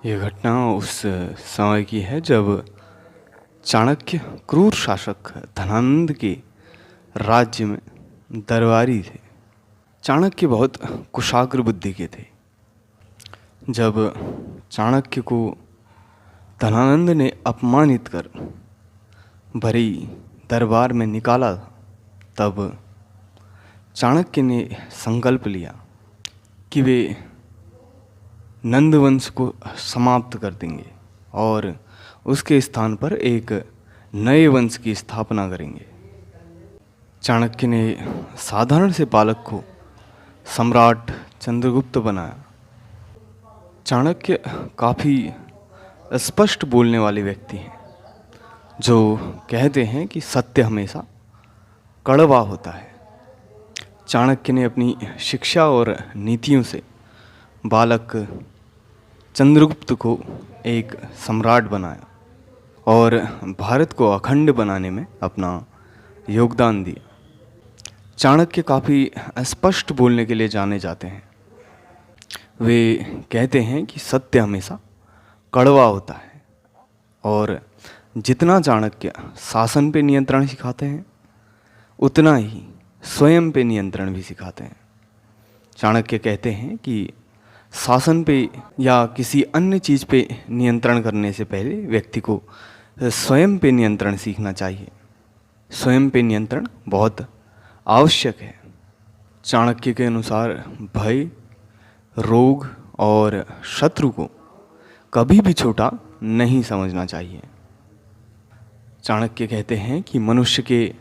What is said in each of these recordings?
यह घटना उस समय की है जब चाणक्य क्रूर शासक धनानंद के राज्य में दरबारी थे। चाणक्य बहुत कुशाग्र बुद्धि के थे। जब चाणक्य को धनानंद ने अपमानित कर भरी दरबार में निकाला, तब चाणक्य ने संकल्प लिया कि वे नंदवंश को समाप्त कर देंगे और उसके स्थान पर एक नए वंश की स्थापना करेंगे। चाणक्य ने साधारण से बालक को सम्राट चंद्रगुप्त बनाया। चाणक्य काफ़ी स्पष्ट बोलने वाले व्यक्ति हैं, जो कहते हैं कि सत्य हमेशा कड़वा होता है। चाणक्य ने अपनी शिक्षा और नीतियों से बालक चंद्रगुप्त को एक सम्राट बनाया और भारत को अखंड बनाने में अपना योगदान दिया। चाणक्य काफ़ी स्पष्ट बोलने के लिए जाने जाते हैं। वे कहते हैं कि सत्य हमेशा कड़वा होता है और जितना चाणक्य शासन पे नियंत्रण सिखाते हैं, उतना ही स्वयं पे नियंत्रण भी सिखाते हैं। चाणक्य कहते हैं कि शासन पे या किसी अन्य चीज़ पे नियंत्रण करने से पहले व्यक्ति को स्वयं पे नियंत्रण सीखना चाहिए। स्वयं पे नियंत्रण बहुत आवश्यक है। चाणक्य के अनुसार भय, रोग और शत्रु को कभी भी छोटा नहीं समझना चाहिए। चाणक्य कहते हैं कि मनुष्य के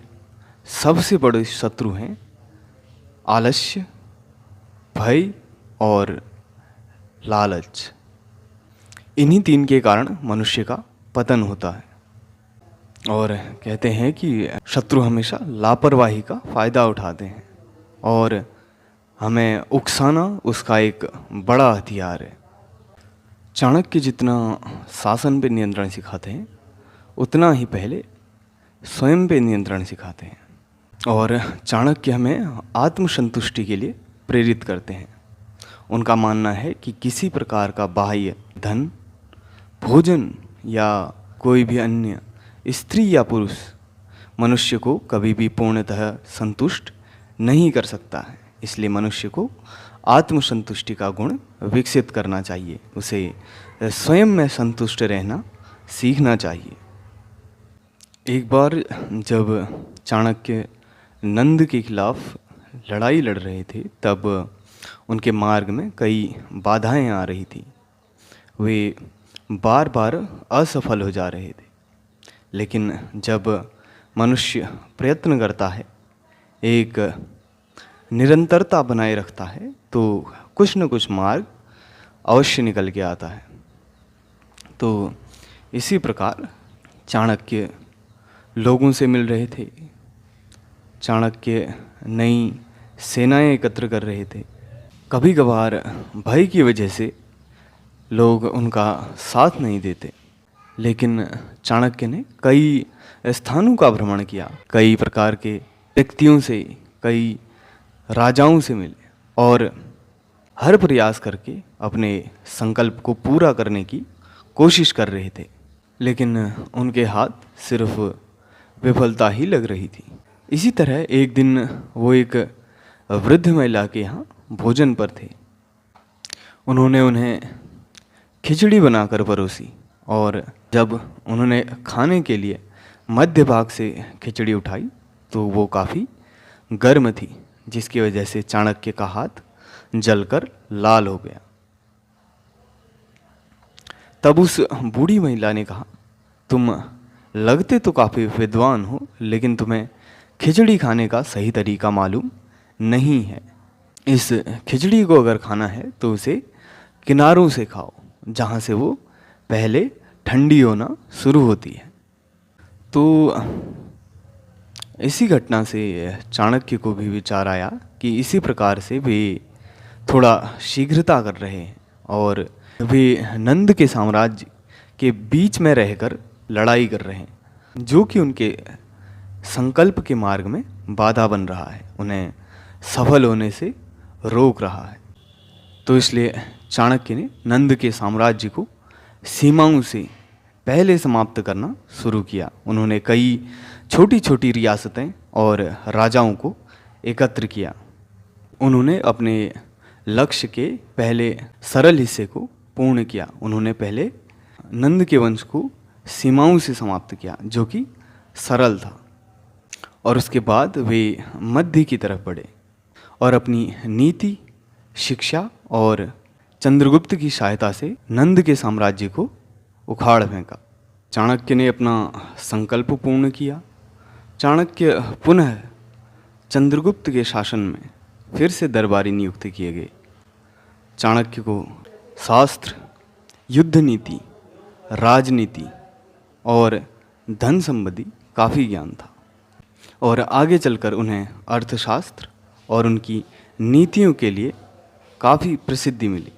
सबसे बड़े शत्रु हैं आलस्य, भय और लालच। इन्हीं तीन के कारण मनुष्य का पतन होता है। और कहते हैं कि शत्रु हमेशा लापरवाही का फ़ायदा उठाते हैं और हमें उकसाना उसका एक बड़ा हथियार है। चाणक्य जितना शासन पे नियंत्रण सिखाते हैं, उतना ही पहले स्वयं पे नियंत्रण सिखाते हैं। और चाणक्य हमें आत्मसंतुष्टि के लिए प्रेरित करते हैं। उनका मानना है कि किसी प्रकार का बाह्य धन, भोजन या कोई भी अन्य स्त्री या पुरुष मनुष्य को कभी भी पूर्णतः संतुष्ट नहीं कर सकता है। इसलिए मनुष्य को आत्मसंतुष्टि का गुण विकसित करना चाहिए। उसे स्वयं में संतुष्ट रहना सीखना चाहिए। एक बार जब चाणक्य नंद के खिलाफ लड़ाई लड़ रहे थे, तब उनके मार्ग में कई बाधाएं आ रही थी। वे बार बार असफल हो जा रहे थे। लेकिन जब मनुष्य प्रयत्न करता है, एक निरंतरता बनाए रखता है, तो कुछ न कुछ मार्ग अवश्य निकल के आता है। तो इसी प्रकार चाणक्य लोगों से मिल रहे थे। चाणक्य नई सेनाएं एकत्र कर रहे थे। कभी कभार भय की वजह से लोग उनका साथ नहीं देते, लेकिन चाणक्य ने कई स्थानों का भ्रमण किया, कई प्रकार के व्यक्तियों से, कई राजाओं से मिले और हर प्रयास करके अपने संकल्प को पूरा करने की कोशिश कर रहे थे। लेकिन उनके हाथ सिर्फ विफलता ही लग रही थी। इसी तरह एक दिन वो एक वृद्ध महिला के यहाँ भोजन पर थे। उन्होंने उन्हें खिचड़ी बनाकर परोसी और जब उन्होंने खाने के लिए मध्य भाग से खिचड़ी उठाई तो वो काफ़ी गर्म थी, जिसकी वजह से चाणक्य का हाथ जलकर लाल हो गया। तब उस बूढ़ी महिला ने कहा, तुम लगते तो काफ़ी विद्वान हो, लेकिन तुम्हें खिचड़ी खाने का सही तरीका मालूम नहीं है। इस खिचड़ी को अगर खाना है तो उसे किनारों से खाओ, जहाँ से वो पहले ठंडी होना शुरू होती है। तो इसी घटना से चाणक्य को भी विचार आया कि इसी प्रकार से वे थोड़ा शीघ्रता कर रहे हैं और वे नंद के साम्राज्य के बीच में रहकर लड़ाई कर रहे हैं, जो कि उनके संकल्प के मार्ग में बाधा बन रहा है, उन्हें सफल होने से रोक रहा है। तो इसलिए चाणक्य ने नंद के साम्राज्य को सीमाओं से पहले समाप्त करना शुरू किया। उन्होंने कई छोटी छोटी रियासतें और राजाओं को एकत्र किया। उन्होंने अपने लक्ष्य के पहले सरल हिस्से को पूर्ण किया। उन्होंने पहले नंद के वंश को सीमाओं से समाप्त किया, जो कि सरल था, और उसके बाद वे मध्य की तरफ बढ़े और अपनी नीति, शिक्षा और चंद्रगुप्त की सहायता से नंद के साम्राज्य को उखाड़ फेंका। चाणक्य ने अपना संकल्प पूर्ण किया। चाणक्य पुनः चंद्रगुप्त के शासन में फिर से दरबारी नियुक्त किए गए। चाणक्य को शास्त्र, युद्ध नीति, राजनीति और धन संबंधी काफ़ी ज्ञान था, और आगे चलकर उन्हें अर्थशास्त्र और उनकी नीतियों के लिए काफ़ी प्रसिद्धि मिली।